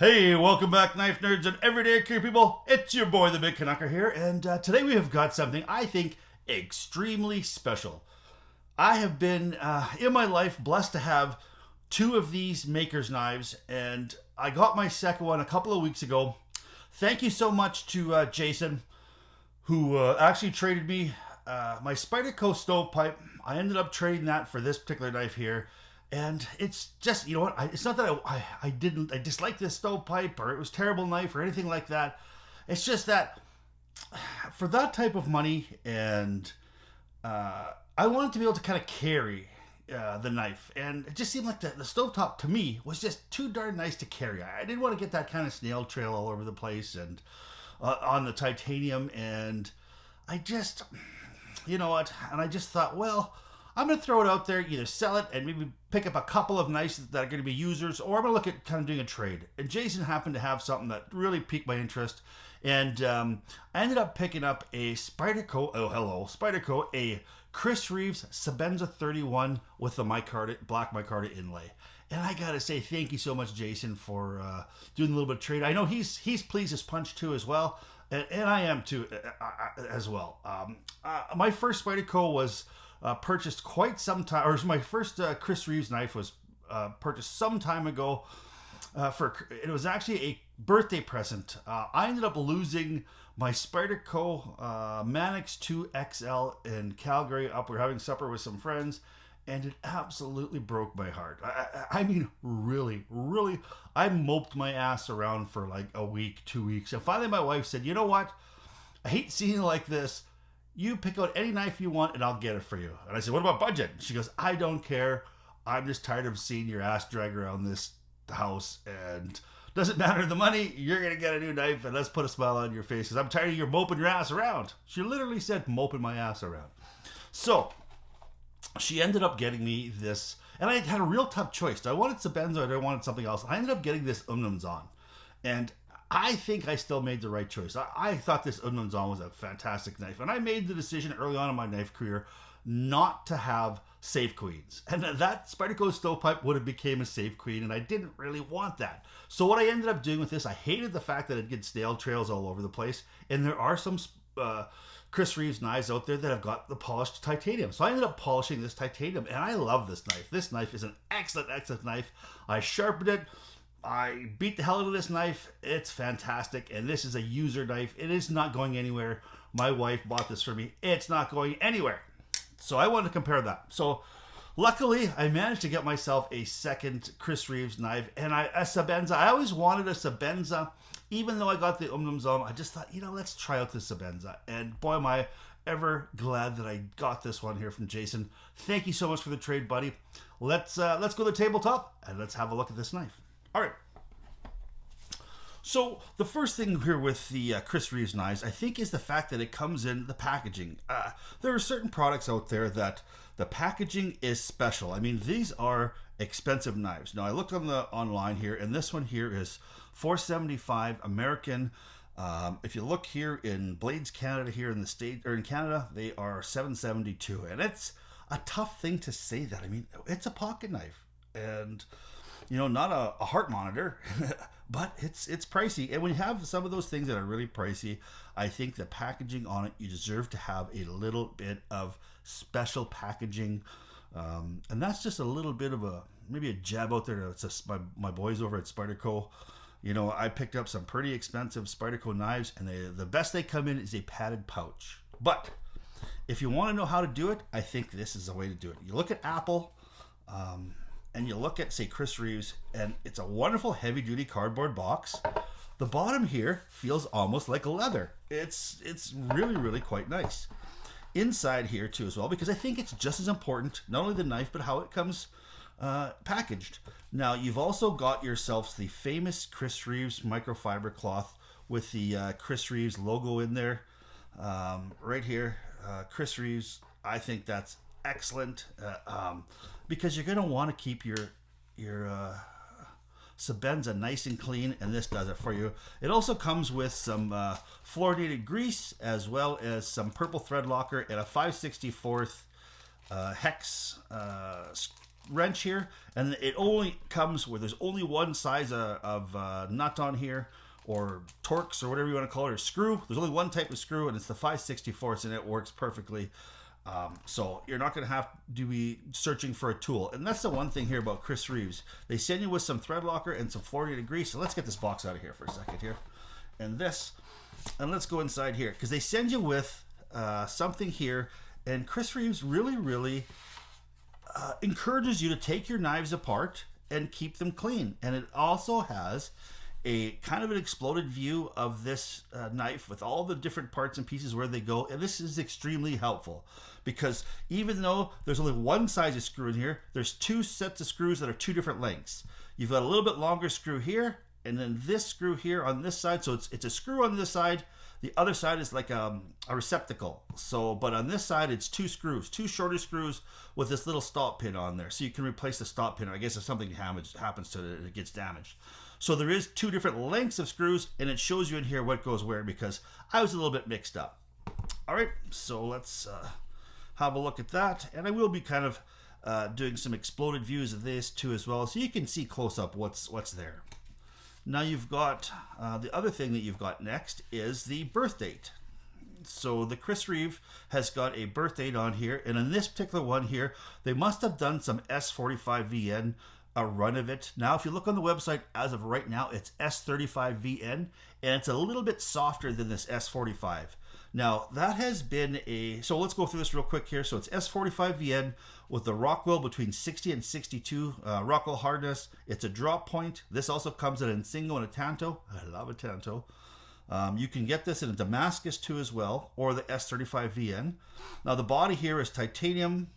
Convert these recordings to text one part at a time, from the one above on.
Hey, welcome back, knife nerds and everyday career people. It's your boy, the Big Canucker here, and today we have got something I think extremely special. I have been, in my life, blessed to have two of these maker's knives, and I got my second one a couple of weeks ago. Thank you so much to Jason, who actually traded me my Spyderco stovepipe. I ended up trading that for this particular knife here. And it's just, you know what, it's not that I dislike this stovepipe or it was a terrible knife or anything like that. It's just that for that type of money, and I wanted to be able to kind of carry the knife. And it just seemed like the stovetop to me was just too darn nice to carry. I didn't want to get that kind of snail trail all over the place and on the titanium. And I just, you know what, and I just thought, well, I'm going to throw it out there, either sell it and maybe pick up a couple of knives that are going to be users, or I'm going to look at kind of doing a trade. And Jason happened to have something that really piqued my interest. And I ended up picking up a Spyderco, a Chris Reeve Sabenza 31 with the black Micarta inlay. And I got to say, thank you so much, Jason, for doing a little bit of trade. I know he's pleased as punch too as well. And I am too as well. My first Spyderco was purchased quite some time, or my first Chris Reeves knife was purchased some time ago. It was actually a birthday present. I ended up losing my Spyderco Manix 2 XL in Calgary. We were having supper with some friends, and it absolutely broke my heart. I mean, really, I moped my ass around for like a week, 2 weeks. And finally my wife said, you know what? I hate seeing you like this. You pick out any knife you want and I'll get it for you. And I said, what about budget? She goes, I don't care. I'm just tired of seeing your ass drag around this house, and doesn't matter the money. You're going to get a new knife, and let's put a smile on your face because I'm tired of you moping your ass around. She literally said moping my ass around. So she ended up getting me this, and I had a real tough choice. Do I wanted Sabenza or I wanted something else? I ended up getting this Zahn. And I think I still made the right choice. I thought this Zahn was a fantastic knife. And I made the decision early on in my knife career not to have safe queens. And that Spyderco stovepipe would have became a safe queen, and I didn't really want that. So what I ended up doing with this, I hated the fact that it gets snail trails all over the place. And there are some Chris Reeves knives out there that have got the polished titanium. So I ended up polishing this titanium, and I love this knife. This knife is an excellent knife. I sharpened it. I beat the hell out of this knife. It's fantastic, and this is a user knife. It is not going anywhere. My wife bought this for me. It's not going anywhere. So I wanted to compare that. So luckily, I managed to get myself a second Chris Reeves knife, and a Sabenza. I always wanted a Sabenza, even though I got the Zahn. I just thought, let's try out the Sabenza. And boy, am I ever glad that I got this one here from Jason. Thank you so much for the trade, buddy. Let's go to the tabletop, and let's have a look at this knife. All right. So the first thing here with the Chris Reeves knives, I think, is the fact that it comes in the packaging. There are certain products out there that the packaging is special. I mean, these are expensive knives. Now, I looked on the online here, and this one here is $475 American. If you look here in Blades Canada, here in the state or in Canada, they are $772, and it's a tough thing to say that. I mean, it's a pocket knife, and not a heart monitor, but it's pricey. And when you have some of those things that are really pricey, I think the packaging on it, you deserve to have a little bit of special packaging. And that's just a little bit of maybe a jab out there to my boys over at Spyderco. I picked up some pretty expensive Spyderco knives, and the best they come in is a padded pouch. But if you want to know how to do it, I think this is the way to do it. You look at Apple, and you look at, say, Chris Reeves, and it's a wonderful heavy-duty cardboard box. The bottom here feels almost like leather. It's really quite nice. Inside here, too, as well, because I think it's just as important, not only the knife, but how it comes packaged. Now, you've also got yourselves the famous Chris Reeves microfiber cloth with the Chris Reeves logo in there. Right here, Chris Reeves, I think that's excellent. Because you're going to want to keep your Sabenza nice and clean, and this does it for you. It also comes with some fluoridated grease, as well as some purple thread locker and a 5/64 hex wrench here, and it only comes where there's only one size of nut on here, or Torx, or whatever you want to call it, or screw. There's only one type of screw, and it's the 5/64, and it works perfectly. So you're not going to have to be searching for a tool. And that's the one thing here about Chris Reeves. They send you with some thread locker and some fluorinated grease. So let's get this box out of here for a second here. And let's go inside here, because they send you with something here. And Chris Reeves really encourages you to take your knives apart and keep them clean. And it also has a kind of an exploded view of this knife with all the different parts and pieces where they go. And this is extremely helpful, because even though there's only one size of screw in here, there's two sets of screws that are two different lengths. You've got a little bit longer screw here, and then this screw here on this side. So it's a screw on this side. The other side is like a receptacle. So, but on this side, it's two screws, two shorter screws with this little stop pin on there. So you can replace the stop pin. I guess if something happens to it, it gets damaged. So there is two different lengths of screws, and it shows you in here what goes where, because I was a little bit mixed up. All right, so let's have a look at that. And I will be kind of doing some exploded views of this too as well, so you can see close up what's there. Now you've got, the other thing that you've got next is the birth date. So the Chris Reeve has got a birth date on here, and in this particular one here, they must have done some S45VN, a run of it. Now, if you look on the website, as of right now, it's S35VN, and it's a little bit softer than this S45. Now, that has been so let's go through this real quick here. So it's S45VN with the Rockwell between 60 and 62 Rockwell hardness. It's a drop point. This also comes in a Singo and a Tanto. I love a Tanto. You can get this in a Damascus too as well, or the S35VN. Now, the body here is titanium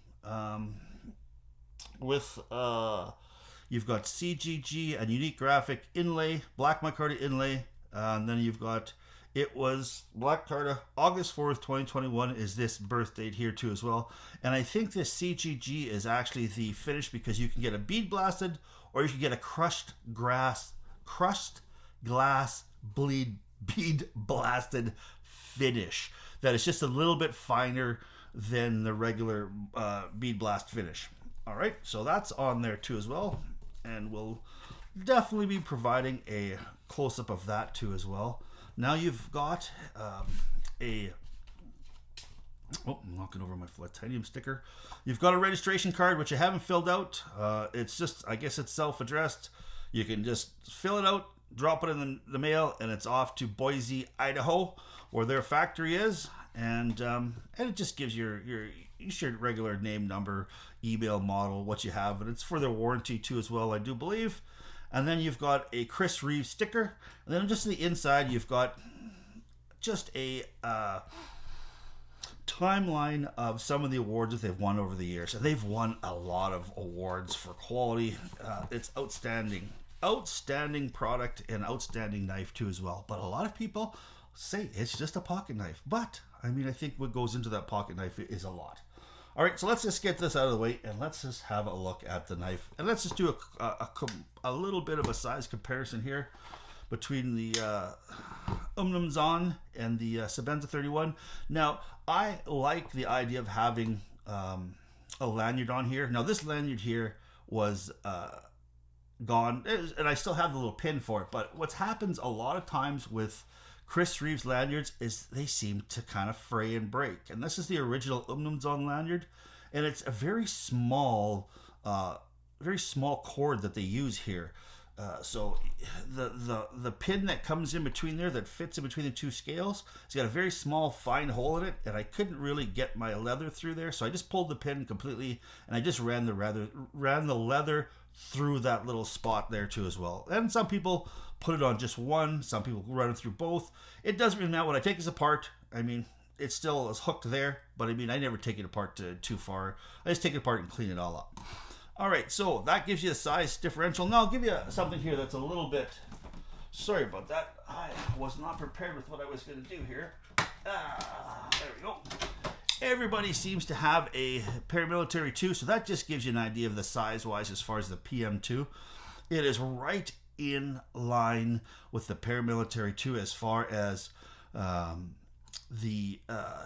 with... You've got CGG, a unique graphic inlay, black micarta inlay, and then you've got, it was black micarta, August 4th, 2021 is this birth date here too as well. And I think this CGG is actually the finish, because you can get a bead blasted, or you can get a crushed glass bead blasted finish that is just a little bit finer than the regular bead blast finish. All right, so that's on there too as well. And we'll definitely be providing a close-up of that too as well. Now you've got I'm knocking over my titanium sticker. You've got a registration card, which I haven't filled out. It's just, I guess it's self-addressed. You can just fill it out, drop it in the mail, and it's off to Boise, Idaho, where their factory is. And it just gives your regular name, number, email, model, what you have, and it's for their warranty too as well, I do believe. And then you've got a Chris Reeves sticker, and then just on the inside you've got just a timeline of some of the awards that they've won over the years. And they've won a lot of awards for quality. It's outstanding product and outstanding knife too as well. But a lot of people say it's just a pocket knife, but I mean, I think what goes into that pocket knife is a lot. All right, so let's just get this out of the way, and let's just have a look at the knife. And let's just do a little bit of a size comparison here between the Umnumzon and the Sabenza 31. Now, I like the idea of having a lanyard on here. Now, this lanyard here was gone, and I still have the little pin for it. But what happens a lot of times with Chris Reeves lanyards is they seem to kind of fray and break. And this is the original Umnumzon lanyard, and it's a very small cord that they use here. So the pin that comes in between there, that fits in between the two scales, it's got a very small fine hole in it, and I couldn't really get my leather through there, so I just pulled the pin completely, and I just ran the leather through that little spot there too as well. And some people put it on just one, some people run it through both. It doesn't really matter. When I take this apart, I mean, it still is hooked there, but I mean, I never take it apart too far. I just take it apart and clean it all up. All right, so that gives you a size differential. Now I'll give you something here that's a little bit, sorry about that. I was not prepared with what I was going to do here. There we go. Everybody seems to have a paramilitary 2, so that just gives you an idea of the size-wise as far as the PM2. It is right in line with the paramilitary 2 as far as the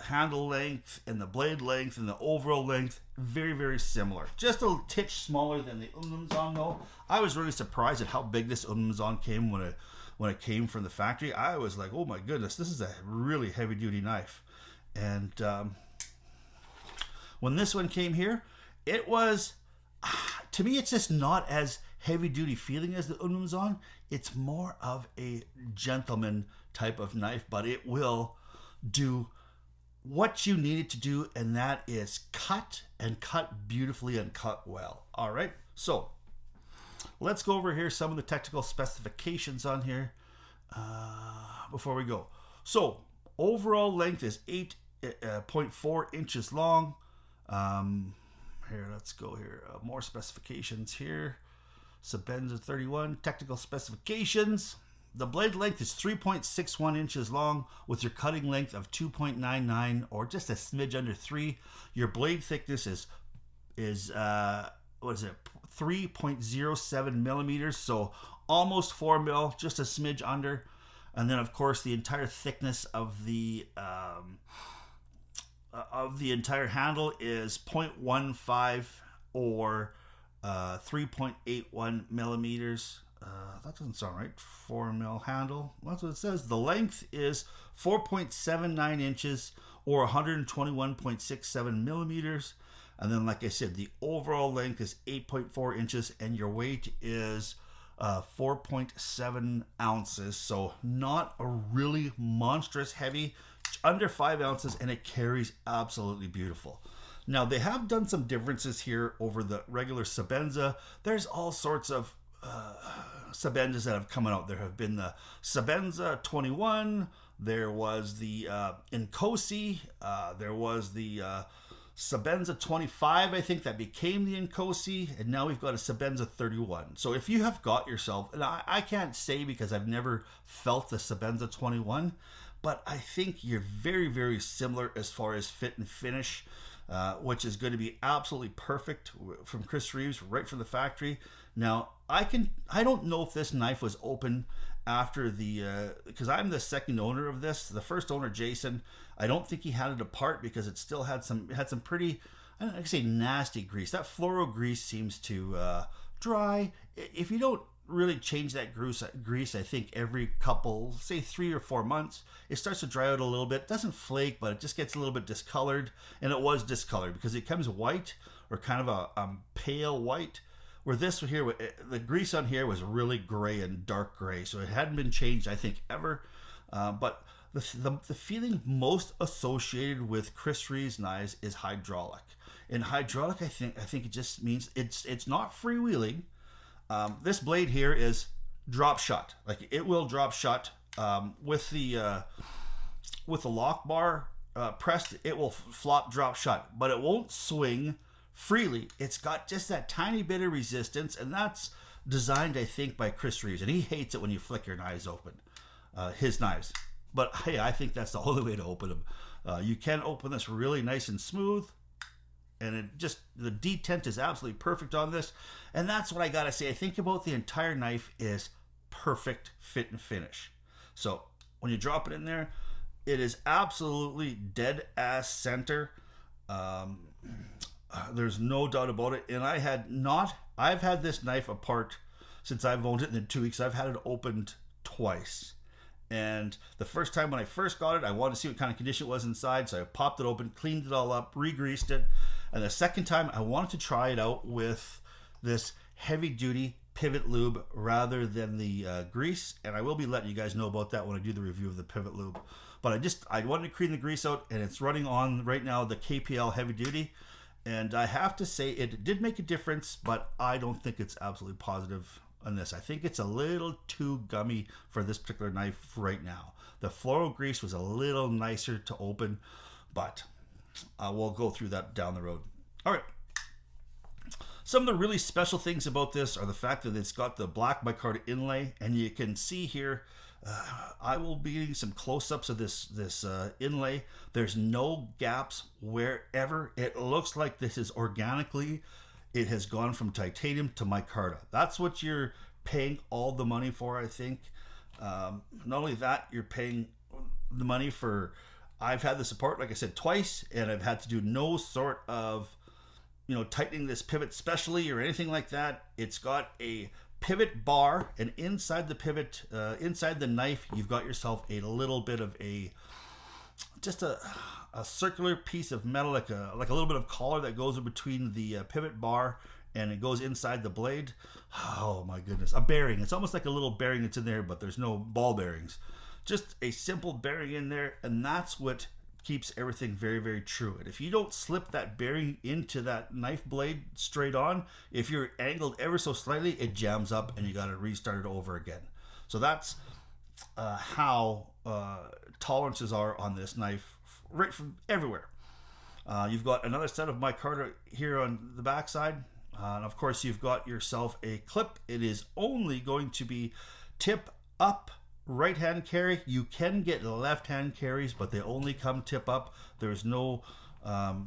handle length and the blade length and the overall length, very, very similar. Just a titch smaller than the Unlimzon though. I was really surprised at how big this Unlimzon came when it came from the factory. I was like, oh my goodness, this is a really heavy duty knife. And when this one came here, it was, to me, it's just not as heavy duty feeling as the Unlimzon. It's more of a gentleman type of knife, but it will do what you need it to do, and that is cut, and cut beautifully and cut well. All right, so let's go over here some of the technical specifications on here before we go. So overall length is 8.4 inches long. Here, let's go here. More specifications here. Sabenza 31 technical specifications. The blade length is 3.61 inches long with your cutting length of 2.99 or just a smidge under 3. Your blade thickness is 3.07 millimeters, so almost 4 mil, just a smidge under. And then of course the entire thickness of the entire handle is 0.15 or 3.81 millimeters. That doesn't sound right. 4 mil handle. That's what it says. The length is 4.79 inches or 121.67 millimeters. And then, like I said, the overall length is 8.4 inches and your weight is 4.7 ounces. So not a really monstrous heavy, under 5 ounces, and it carries absolutely beautiful. Now, they have done some differences here over the regular Sabenza. There's all sorts of Sabenzas that have come out. There have been the Sabenza 21, there was the Inkosi, there was the Sabenza 25, I think, that became the Inkosi, and now we've got a Sabenza 31. So if you have got yourself, and I can't say because I've never felt the Sabenza 21, but I think you're very, very similar as far as fit and finish, which is going to be absolutely perfect from Chris Reeves right from the factory. Now, I don't know if this knife was open after the, because I'm the second owner of this. The first owner, Jason, I don't think he had it apart because it still had some pretty, I don't know, I say nasty grease. That fluoro grease seems to dry. If you don't really change that grease, I think every couple, say 3 or 4 months, it starts to dry out a little bit. It doesn't flake, but it just gets a little bit discolored. And it was discolored because it comes white or kind of a pale white. Where this here, the grease on here was really gray and dark gray, so it hadn't been changed, I think, ever. But the feeling most associated with Chris Reeves knives is hydraulic. In hydraulic, I think it just means it's not freewheeling. This blade here is drop shut, like it will drop shut with the Lockbar pressed. It will flop drop shut, but it won't swing freely. It's got just that tiny bit of resistance, and that's designed, I think, by Chris Reeves, and he hates it when you flick your knives open, his knives. But hey, I think that's the only way to open them. You can open this really nice and smooth, and it just, the detent is absolutely perfect on this. And that's what I gotta say. I think about the entire knife is perfect fit and finish. So when you drop it in there, it is absolutely dead ass center. There's no doubt about it. And I've had this knife apart since I've owned it in 2 weeks. I've had it opened twice. And the first time when I first got it, I wanted to see what kind of condition it was inside. So I popped it open, cleaned it all up, re-greased it. And the second time I wanted to try it out with this heavy duty pivot lube rather than the grease. And I will be letting you guys know about that when I do the review of the pivot lube. But I wanted to clean the grease out, and it's running on right now the KPL heavy duty. And I have to say it did make a difference, but I don't think it's absolutely positive on this. I think it's a little too gummy for this particular knife right now. The fluoro grease was a little nicer to open, but we'll go through that down the road. All right. Some of the really special things about this are the fact that it's got the black micarta inlay, and you can see here, I will be getting some close-ups of this inlay. There's no gaps wherever. It looks like this is organically, it has gone from titanium to micarta. That's what you're paying all the money for, I think. Not only that, you're paying the money for I've had this apart, like I said, twice, and I've had to do no sort of, tightening this pivot specially or anything like that. It's got a pivot bar, and inside the pivot, inside the knife, you've got yourself a little bit of just a circular piece of metal, like a little bit of collar that goes in between the pivot bar, and it goes inside the blade. Oh my goodness, a bearing. It's almost like a little bearing that's in there, but there's no ball bearings. Just a simple bearing in there, and that's what keeps everything very, very true. And if you don't slip that bearing into that knife blade straight on, if you're angled ever so slightly, it jams up and you got to restart it over again. So that's how tolerances are on this knife, right from everywhere. You've got another set of micarta here on the backside, and of course you've got yourself a clip. It is only going to be tip up right hand carry. You can get left hand carries, but they only come tip up. There's no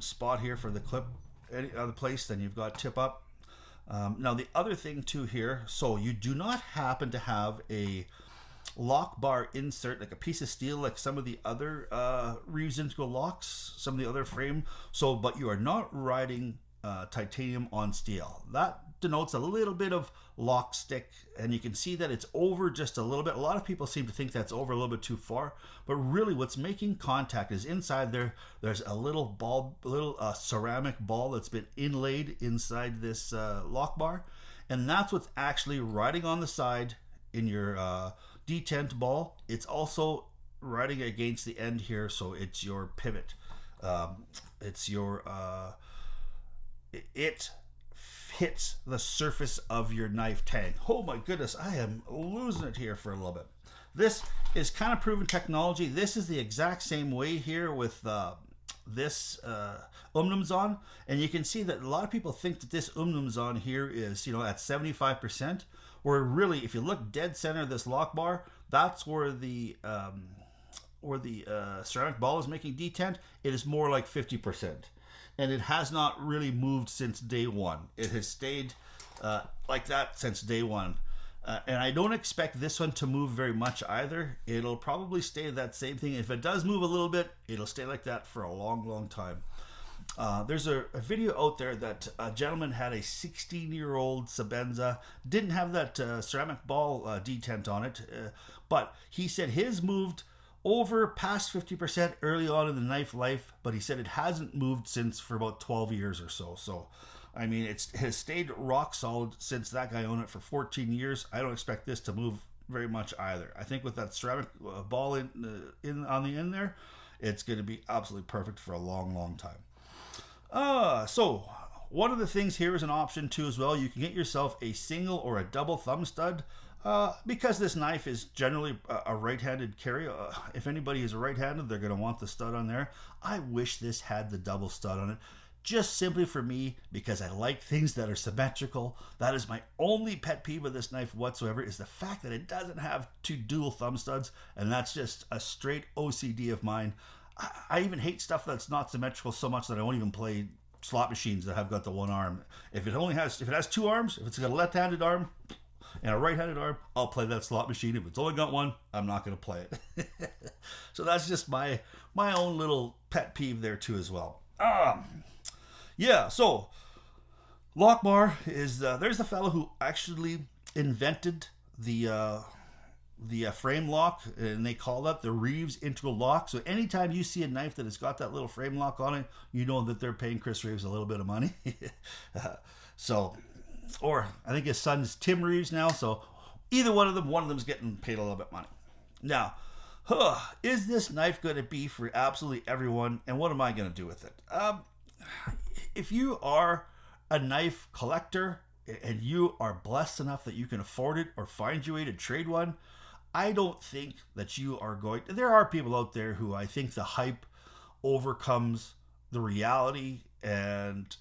spot here for the clip any other place than you've got tip up. Now the other thing too here, so you do not happen to have a Lockbar insert, like a piece of steel, like some of the other Reeve Sabenza locks, some of the other frame. So, but you are not riding titanium on steel. That denotes a little bit of lock stick, and you can see that it's over just a little bit. A lot of people seem to think that's over a little bit too far, but really what's making contact is inside there. There's a little ball, ceramic ball that's been inlaid inside this lock bar, and that's what's actually riding on the side in your detent ball. It's also riding against the end here, so it's your pivot. It's your it hits the surface of your knife tang. Oh my goodness, I am losing it here for a little bit. This is kind of proven technology. This is the exact same way here with this Umnumzon, and you can see that a lot of people think that this Umnumzon here is at 75%, where really if you look dead center of this lock bar, that's where the ceramic ball is making detent. It is more like 50%. And it has not really moved since day one. It has stayed like that since day one. And I don't expect this one to move very much either. It'll probably stay that same thing. If it does move a little bit, it'll stay like that for a long, long time. There's a video out there that a gentleman had a 16-year-old Sabenza, didn't have that ceramic ball detent on it, but he said his moved over past 50% early on in the knife life, but he said it hasn't moved since for about 12 years or so. So, I mean, it has stayed rock solid since that guy owned it for 14 years. I don't expect this to move very much either. I think with that ceramic ball in on the end there, it's going to be absolutely perfect for a long, long time. So one of the things here is an option too as well. You can get yourself a single or a double thumb stud. Because this knife is generally a right-handed carry. If anybody is right-handed, they're going to want the stud on there. I wish this had the double stud on it, just simply for me, because I like things that are symmetrical. That is my only pet peeve with this knife whatsoever, is the fact that it doesn't have two dual thumb studs, and that's just a straight OCD of mine. I even hate stuff that's not symmetrical so much that I won't even play slot machines that have got the one arm. If it has two arms, if it's got a left-handed arm and a right-handed arm, I'll play that slot machine. If it's only got one, I'm not going to play it. So that's just my own little pet peeve there too as well. Yeah, so Lockbar is there's the fellow who actually invented the frame lock, and they call that the Reeves integral lock. So anytime you see a knife that has got that little frame lock on it, you know that they're paying Chris Reeves a little bit of money. Or I think his son's Tim Reeves now. So either one of them's getting paid a little bit of money. Now, is this knife going to be for absolutely everyone? And what am I going to do with it? If you are a knife collector and you are blessed enough that you can afford it or find your way to trade one, I don't think that you are going. There are people out there who I think the hype overcomes the reality, and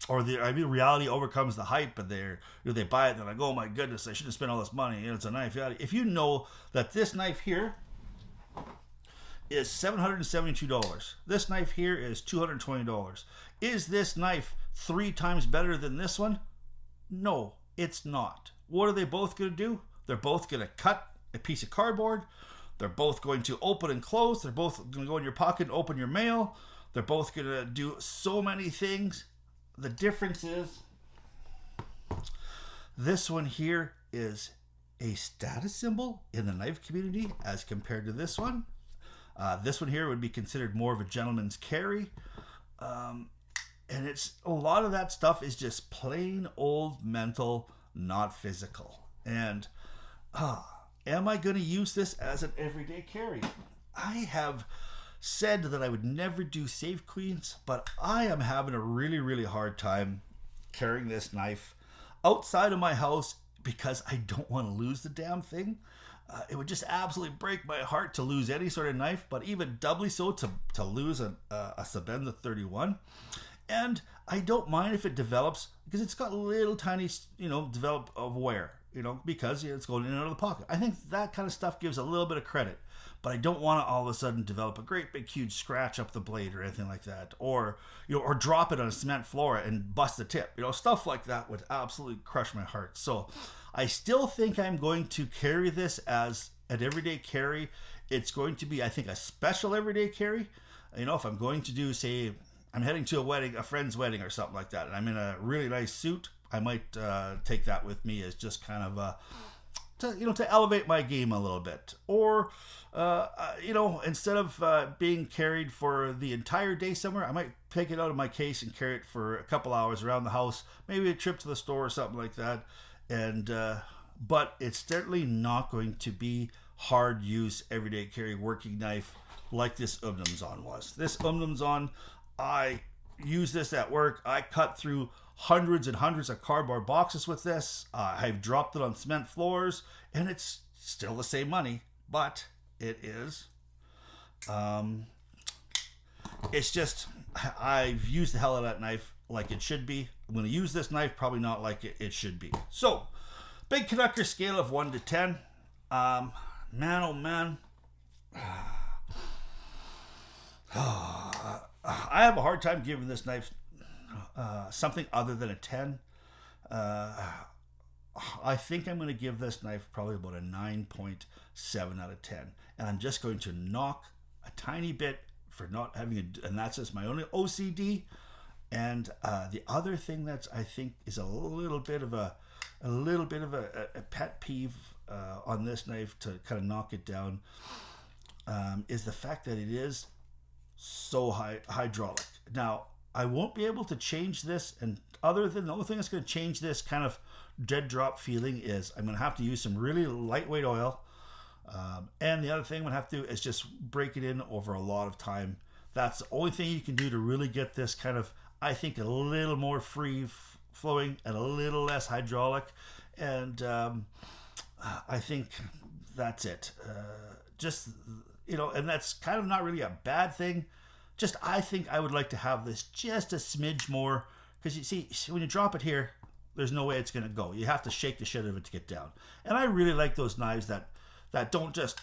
reality overcomes the hype, and they buy it and they're like, oh my goodness, I shouldn't spend all this money. It's a knife. If you know that this knife here is $772, this knife here is $220. Is this knife 3 times better than this one? No, it's not. What are they both going to do? They're both going to cut a piece of cardboard. They're both going to open and close. They're both going to go in your pocket and open your mail. They're both going to do so many things. The difference is this one here is a status symbol in the knife community as compared to this one. This one here would be considered more of a gentleman's carry. And it's a lot of that stuff is just plain old mental, not physical. And am I going to use this as an everyday carry? I have said that I would never do Save Queens, but I am having a really, really hard time carrying this knife outside of my house because I don't want to lose the damn thing. It would just absolutely break my heart to lose any sort of knife, but even doubly so to lose a Sabenza 31. And I don't mind if it develops, because it's got little tiny, develop of wear, because it's going in and out of the pocket. I think that kind of stuff gives a little bit of credit, but I don't want to all of a sudden develop a great big huge scratch up the blade or anything like that, or drop it on a cement floor and bust the tip. Stuff like that would absolutely crush my heart. So I still think I'm going to carry this as an everyday carry. It's going to be, I think, a special everyday carry. If I'm going to do, say, I'm heading to a wedding, a friend's wedding or something like that, and I'm in a really nice suit, I might take that with me as just kind of to elevate my game a little bit. Or instead of being carried for the entire day somewhere, I might take it out of my case and carry it for a couple hours around the house, maybe a trip to the store or something like that. And but it's certainly not going to be hard use everyday carry working knife like this Umnumzon was. This Umnumzon, I use this at work. I cut through hundreds and hundreds of cardboard boxes with this. I've dropped it on cement floors, and it's still the same money, but it is. It's just, I've used the hell out of that knife like it should be. I'm going to use this knife probably not like it should be. So, Big Canucker scale of 1 to 10. Man, oh man. I have a hard time giving this knife something other than a 10. I think I'm going to give this knife probably about a 9.7 out of 10. And I'm just going to knock a tiny bit for not having and that's just my only OCD. And the other thing that's, I think, is a little bit of a pet peeve on this knife to kind of knock it down is the fact that it is so hydraulic. Now, I won't be able to change this, and other than the only thing that's going to change this kind of dead drop feeling is I'm going to have to use some really lightweight oil, and the other thing I'm going to have to do is just break it in over a lot of time. That's the only thing you can do to really get this kind of, I think, a little more free flowing and a little less hydraulic, and I think that's it. And that's kind of not really a bad thing. Just, I think I would like to have this just a smidge more, because you see, when you drop it here, there's no way it's going to go. You have to shake the shit out of it to get down. And I really like those knives that don't just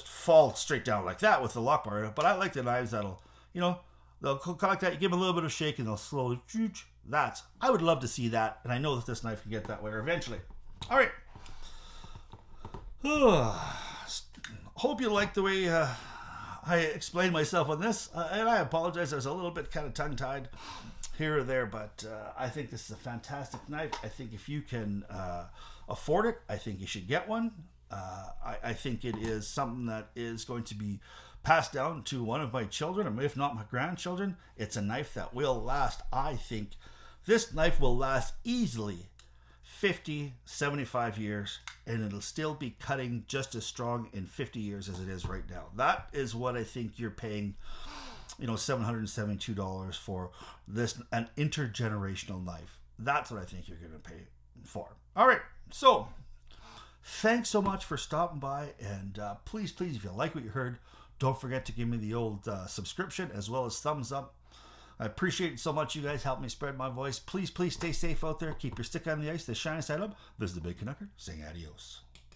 fall straight down like that with the Lockbar. But I like the knives that'll, they'll kind of like that. You give them a little bit of shake and they'll slowly. I would love to see that, and I know that this knife can get that way eventually. All right. Hope you like the way I explained myself on this, and I apologize. I was a little bit kind of tongue-tied here or there, but I think this is a fantastic knife. I think if you can afford it, I think you should get one. I think it is something that is going to be passed down to one of my children, or if not my grandchildren. It's a knife that will last. I think this knife will last easily 50, 75 years, and it'll still be cutting just as strong in 50 years as it is right now. That is what I think you're paying, $772 for this, an intergenerational knife. That's what I think you're going to pay for. All right, so thanks so much for stopping by, and please, if you like what you heard, don't forget to give me the old subscription as well as thumbs up. I appreciate it so much. You guys help me spread my voice. Please stay safe out there. Keep your stick on the ice. The shine side up. This is the Big Canucker saying adios.